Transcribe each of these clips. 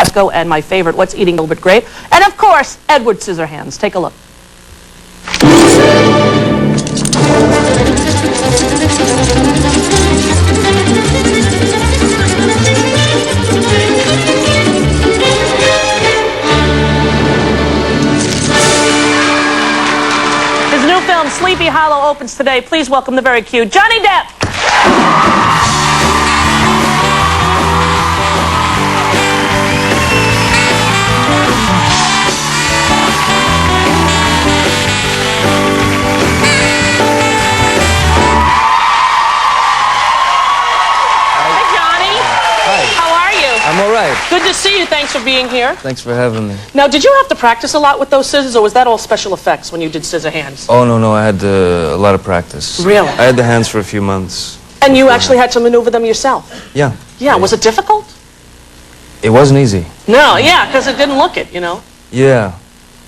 Prosecco, and my favorite, What's Eating Gilbert Grape. And of course, Edward Scissorhands. Take a look. His new film, Sleepy Hollow, opens today. Please welcome the very cute Johnny Depp. I'm all right. Good to see you. Thanks for being here. Thanks for having me. Now, did you have to practice a lot with those scissors, or was that all special effects when you did Scissorhands? Oh, no, I had a lot of practice. Really? I had the hands for a few months. And you actually had to maneuver them yourself? Yeah. Yeah, was it difficult? It wasn't easy. No, yeah, because it didn't look it, you know? Yeah.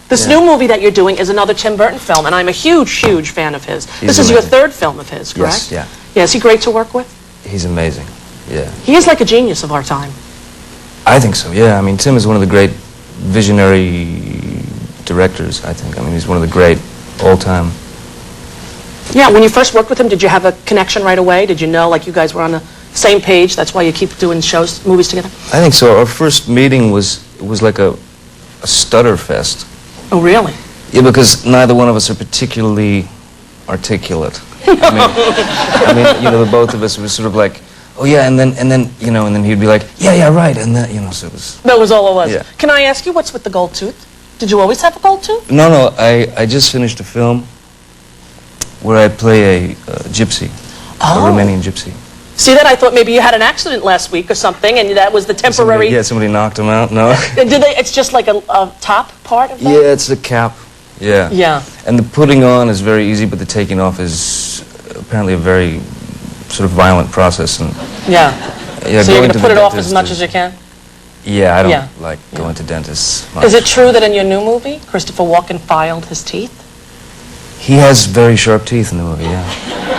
This new movie that you're doing is another Tim Burton film, and I'm a huge, huge fan of his. This is your third film of his, correct? Yes, yeah. Yeah, is he great to work with? He's amazing, yeah. He is like a genius of our time. I think so, yeah. I mean, Tim is one of the great visionary directors, I think. I mean, he's one of the great all-time. Yeah, when you first worked with him, did you have a connection right away? Did you know, like, you guys were on the same page? That's why you keep doing shows, movies together? I think so. Our first meeting was like a stutter fest. Oh, really? Yeah, because neither one of us are particularly articulate. I mean, you know, the both of us were sort of like, oh yeah, and then you know, and then he'd be like, yeah, right, and then, you know, so it was. That was all it was. Yeah. Can I ask you what's with the gold tooth? Did you always have a gold tooth? No, I just finished a film where I play a gypsy, a Romanian gypsy. See that? I thought maybe you had an accident last week or something, and that was the temporary. Somebody knocked him out. No. Did they? It's just like a top part of that. Yeah, it's the cap. Yeah. Yeah. And the putting on is very easy, but the taking off is apparently a very sort of violent process. And yeah. So you're going to put it off as much as you can? Yeah, I don't like going to dentists much. Is it true that in your new movie, Christopher Walken filed his teeth? He has very sharp teeth in the movie, yeah.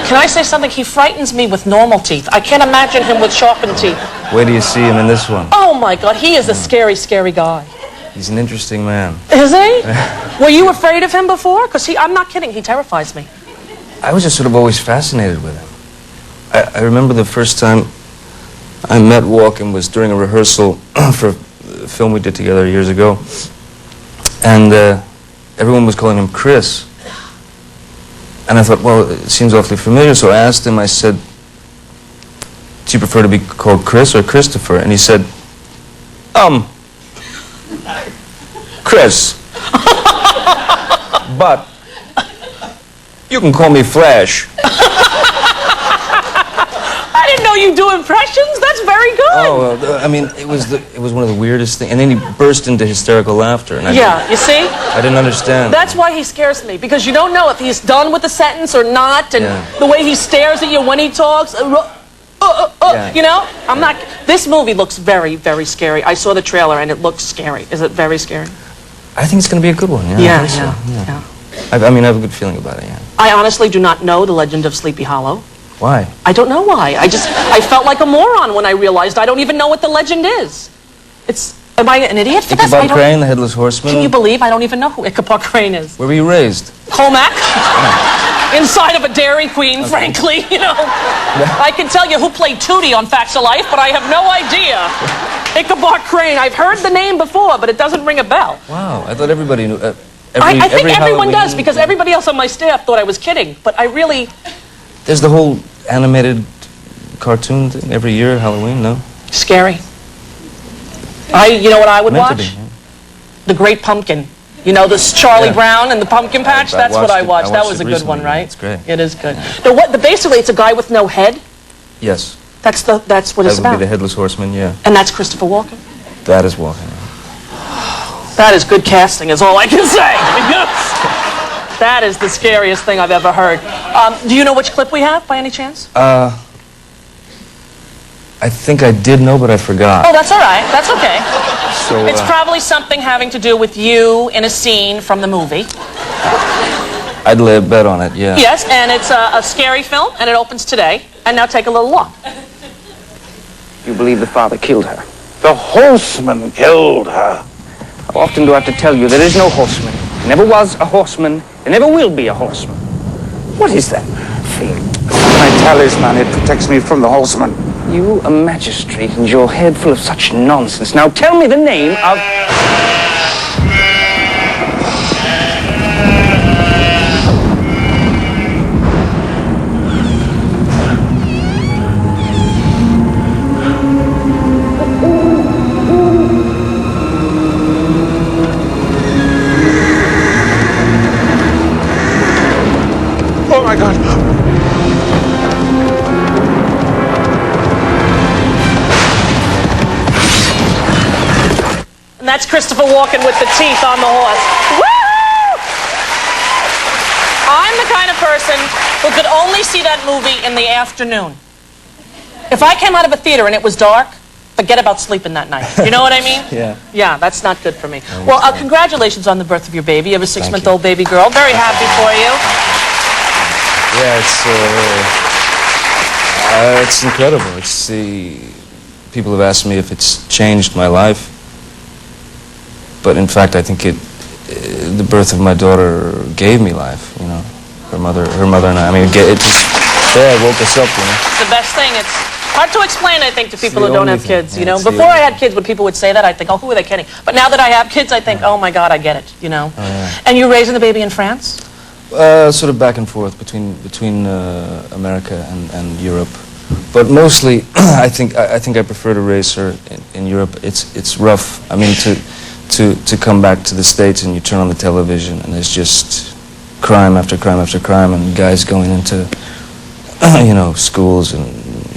Can I say something? He frightens me with normal teeth. I can't imagine him with sharpened teeth. Wait till you see him in this one. Oh my God, he is a scary, scary guy. He's an interesting man. Is he? Were you afraid of him before? Because I'm not kidding, he terrifies me. I was just sort of always fascinated with him. I remember the first time I met Walken was during a rehearsal for a film we did together years ago. And everyone was calling him Chris. And I thought, well, it seems awfully familiar, so I asked him, I said, do you prefer to be called Chris or Christopher? And he said, Chris. But you can call me Flash. I didn't know you do impressions. That's very good. Oh, I mean, it was one of the weirdest things. And then he burst into hysterical laughter. And you see? I didn't understand. That's why he scares me, because you don't know if he's done with the sentence or not, and the way he stares at you when he talks. You know? I'm not. This movie looks very, very scary. I saw the trailer and it looks scary. Is it very scary? I think it's going to be a good one. Yeah. I mean, I have a good feeling about it. Yeah. I honestly do not know the legend of Sleepy Hollow. Why? I don't know why. I felt like a moron when I realized I don't even know what the legend is. Am I an idiot for this? Ichabod Crane, the Headless Horseman. Can you believe I don't even know who Ichabod Crane is? Where were you raised? Home-Ec. Inside of a Dairy Queen, frankly, you know. I can tell you who played Tootie on Facts of Life, but I have no idea. Ichabod Crane. I've heard the name before, but it doesn't ring a bell. Wow, I thought everybody knew. I think everyone does, because everybody else on my staff thought I was kidding, but I really... There's the whole animated cartoon thing every year, Halloween, no? Scary. You know what I would watch? The Great Pumpkin. You know, this Charlie Brown and the Pumpkin Patch? That's what I watched. That was a good one, right? It's great. It is good. Basically, it's a guy with no head. Yes. That's what it's about. That would be the Headless Horseman, yeah. And that's Christopher Walken? That is Walken. That is good casting, is all I can say. That is the scariest thing I've ever heard. Do you know which clip we have, by any chance? I think I did know, but I forgot. Oh, that's all right. That's okay. So, it's probably something having to do with you in a scene from the movie. I'd lay a bet on it, yeah. Yes, and it's a scary film, and it opens today. And now take a little look. You believe the father killed her? The horseman killed her. How often do I have to tell you there is no horseman? There never was a horseman. There never will be a horseman. What is that thing? My talisman, it protects me from the horseman. You, a magistrate, and your head full of such nonsense. Now tell me the name of... Oh my God. And that's Christopher Walken with the teeth on the horse. Woo! I'm the kind of person who could only see that movie in the afternoon. If I came out of a theater and it was dark, forget about sleeping that night. You know what I mean? Yeah. Yeah, that's not good for me. Well, congratulations on the birth of your baby. You have a 6-month-old baby girl. Very happy for you. Yeah, it's incredible. People have asked me if it's changed my life, but in fact, I think the birth of my daughter gave me life. You know, her mother and I. I mean, it woke us up. You know, It's the best thing. It's hard to explain, I think, to people the who don't only have thing. kids. Yeah, You know, it's the before I only had kids, when people would say that, I'd think, oh, who are they kidding? But now that I have kids, I think, oh my God, I get it. You know. Oh, yeah. And you're raising the baby in France? sort of back and forth between America and Europe, but mostly I think I prefer to raise her in Europe. It's rough. I mean, to come back to the States and you turn on the television and there's just crime after crime after crime and guys going into you know, schools and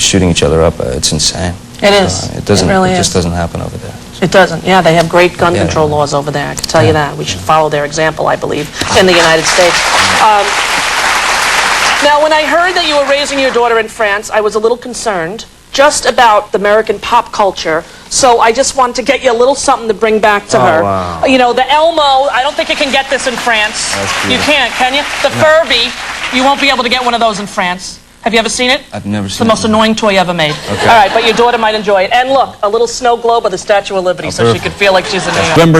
shooting each other up. It's insane. It is. It doesn't. It really just is. doesn't happen over there. It doesn't. Yeah, they have great gun Yeah. control laws over there. I can tell you that. We should follow their example, I believe, in the United States. Now, when I heard that you were raising your daughter in France, I was a little concerned just about the American pop culture. So I just wanted to get you a little something to bring back to her. Wow. You know, the Elmo, I don't think you can get this in France. That's You beautiful. can't, can you? The Furby, you won't be able to get one of those in France. Have you ever seen it? I've never It's seen the most it. annoying toy ever made. Okay. All right, but your daughter might enjoy it. And look, a little snow globe of the Statue of Liberty, so she perfect. could feel like she's in New York. November